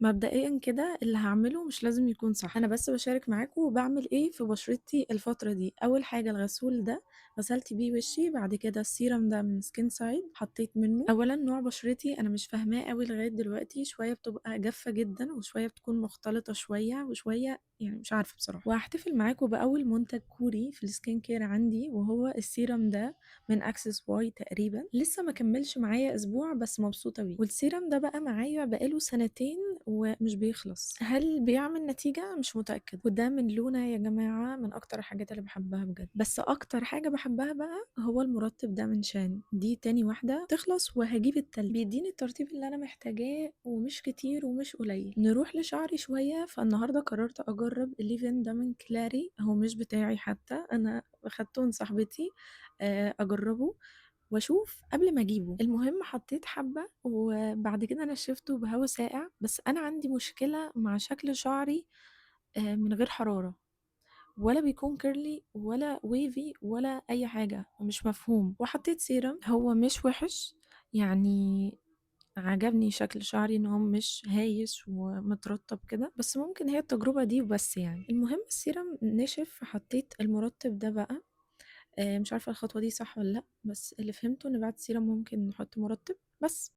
مبدئيًا كده اللي هاعمله مش لازم يكون صح، أنا بس باشارك معاكم وباعمل إيه في بشرتي الفترة دي. أول حاجة الغسول ده غسلت بيه وشي، بعد كده السيرم ده من SkinSide حطيت منه. أولًا نوع بشرتي أنا مش فاهماه أوي لغاية دلوقتي، شوية بتبقى جافة جدًا وشوية بتكون مختلطة شوية وشوية يعني مش عارفة بصراحة. وهاحتفل معاكم بأول منتج كوري في الskin care عندي، وهو السيرم ده من Access Y تقريبًا، لسه ما كمّلش معايا أسبوع بس مبسوطة بيه. والسيرم ده بقى معايا بقى له سنتين ومش بيخلص. هل بيعمل نتيجة؟ مش متأكدة. وده من لونا يا جماعة، من أكتر الحاجات اللي باحبها بجد. بس أكتر حاجة باحبها بقى هو المرطب ده من شان، دي تاني واحدة تخلص وهاجيب التالتة. بيديني الترطيب اللي أنا محتاجاه ومش كتير ومش قليل. نروح لشعري شوية، فالنهاردة قررت أجرب الليف-إن ده من كلاري، هو مش بتاعي حتى، أنا أخدته من صاحبتي أجربه واشوف قبل ما اجيبه. المهم حطيت حبة وبعد كده نشفته بهوا ساقع، بس انا عندي مشكلة مع شكل شعري من غير حرارة، ولا بيكون كيرلي ولا ويفي ولا اي حاجة، مش مفهوم. وحطيت سيرم هو مش وحش يعني، عجبني شكل شعري ان هو مش هايش ومترطب كده، بس ممكن هي التجربة دي وبس يعني. المهم السيرم نشف، فحطيت المرطب ده بقى. مش عارفة الخطوة دي صح والّا لأ، بس اللي فهمته إن بعد السيرم ممكن نحط مرطب بس.